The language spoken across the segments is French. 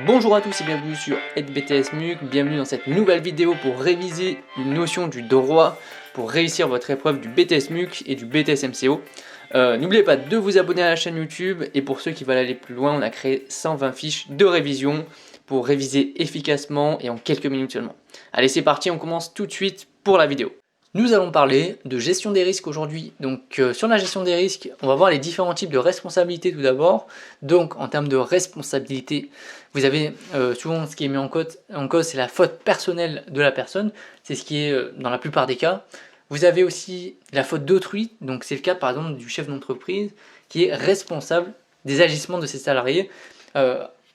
Bonjour à tous et bienvenue sur EdBTS-MUC, bienvenue dans cette nouvelle vidéo pour réviser une notion du droit pour réussir votre épreuve du BTS-MUC et du BTS-MCO. N'oubliez pas de vous abonner à la chaîne YouTube et pour ceux qui veulent aller plus loin, on a créé 120 fiches de révision pour réviser efficacement et en quelques minutes seulement. Allez, c'est parti, on commence tout de suite pour la vidéo. Nous allons parler de gestion des risques aujourd'hui. Donc sur la gestion des risques, on va voir les différents types de responsabilités tout d'abord. Donc en termes de responsabilité, vous avez souvent ce qui est mis en cause, c'est la faute personnelle de la personne. C'est ce qui est dans la plupart des cas. Vous avez aussi la faute d'autrui. Donc c'est le cas par exemple du chef d'entreprise qui est responsable des agissements de ses salariés.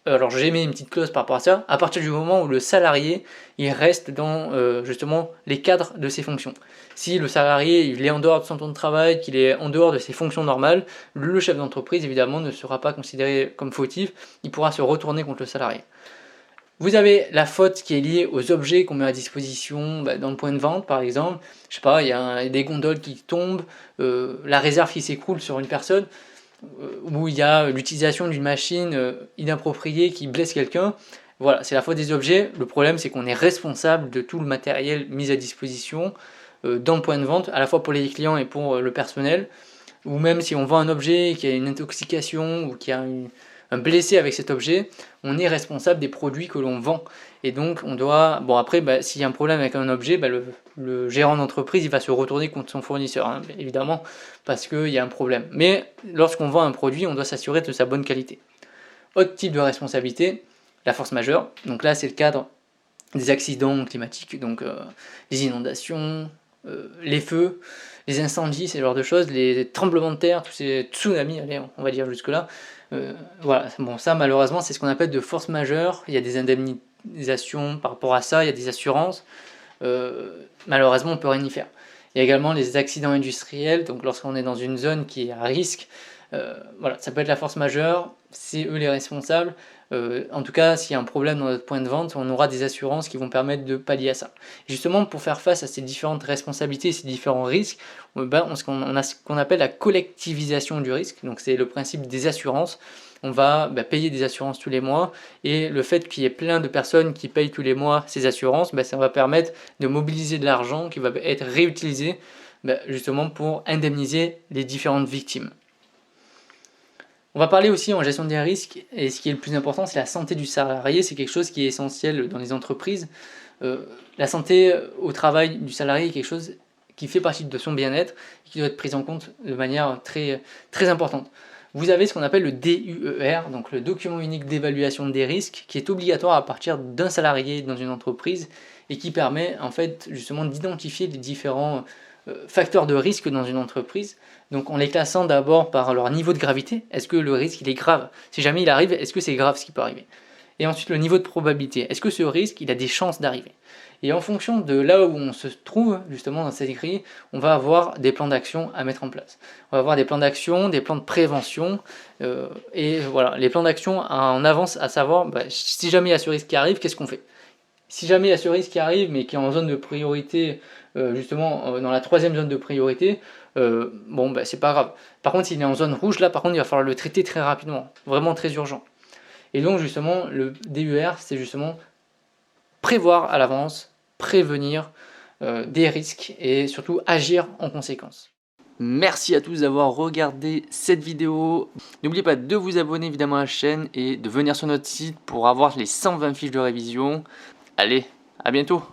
Alors j'ai mis une petite clause par rapport à ça, à partir du moment où le salarié il reste dans justement les cadres de ses fonctions. Si le salarié il est en dehors de son temps de travail, qu'il est en dehors de ses fonctions normales, le chef d'entreprise évidemment ne sera pas considéré comme fautif, il pourra se retourner contre le salarié. Vous avez la faute qui est liée aux objets qu'on met à disposition dans le point de vente par exemple. Je sais pas, il y a des gondoles qui tombent, la réserve qui s'écroule sur une personne, où il y a l'utilisation d'une machine inappropriée qui blesse quelqu'un. Voilà, c'est la faute des objets. Le problème, c'est qu'on est responsable de tout le matériel mis à disposition dans le point de vente, à la fois pour les clients et pour le personnel. Ou même si on vend un objet qui a une intoxication ou qui a un blessé avec cet objet, on est responsable des produits que l'on vend. Et donc on doit, bon après, s'il y a un problème avec un objet, le gérant d'entreprise il va se retourner contre son fournisseur, hein, évidemment, parce qu'il y a un problème. Mais lorsqu'on vend un produit, on doit s'assurer de sa bonne qualité. Autre type de responsabilité, la force majeure. Donc là c'est le cadre des accidents climatiques, donc les inondations, les feux, les incendies, ce genre de choses, les tremblements de terre, tous ces tsunamis, allez, on va dire jusque là. Voilà, bon ça malheureusement c'est ce qu'on appelle de force majeure, il y a des indemnisations par rapport à ça, il y a des assurances, malheureusement on peut rien y faire. Il y a également les accidents industriels, donc lorsqu'on est dans une zone qui est à risque, voilà, ça peut être la force majeure, c'est eux les responsables. En tout cas, s'il y a un problème dans notre point de vente, on aura des assurances qui vont permettre de pallier à ça. Et justement, pour faire face à ces différentes responsabilités, ces différents risques, on a ce qu'on appelle la collectivisation du risque. Donc c'est le principe des assurances. On va payer des assurances tous les mois et le fait qu'il y ait plein de personnes qui payent tous les mois ces assurances, ça va permettre de mobiliser de l'argent qui va être réutilisé justement pour indemniser les différentes victimes. On va parler aussi en gestion des risques, et ce qui est le plus important, c'est la santé du salarié. C'est quelque chose qui est essentiel dans les entreprises. La santé au travail du salarié est quelque chose qui fait partie de son bien-être et qui doit être pris en compte de manière très, très importante. Vous avez ce qu'on appelle le DUER, donc le document unique d'évaluation des risques, qui est obligatoire à partir d'un salarié dans une entreprise et qui permet en fait justement d'identifier les différents facteurs de risque dans une entreprise, donc en les classant d'abord par leur niveau de gravité. Est-ce que le risque il est grave? Si jamais il arrive, est-ce que c'est grave ce qui peut arriver? Et ensuite le niveau de probabilité. Est-ce que ce risque il a des chances d'arriver? Et en fonction de là où on se trouve justement dans cette grille, on va avoir des plans d'action à mettre en place. On va avoir des plans d'action, des plans de prévention, et voilà, les plans d'action en avance à savoir, si jamais il y a ce risque qui arrive, qu'est-ce qu'on fait? Si jamais il y a ce risque qui arrive, mais qui est en zone de priorité, justement dans la 3e zone de priorité, c'est pas grave. Par contre, s'il est en zone rouge, là par contre il va falloir le traiter très rapidement, vraiment très urgent. Et donc justement, le DUR, c'est justement prévoir à l'avance, prévenir des risques et surtout agir en conséquence. Merci à tous d'avoir regardé cette vidéo. N'oubliez pas de vous abonner évidemment à la chaîne et de venir sur notre site pour avoir les 120 fiches de révision. Allez, à bientôt!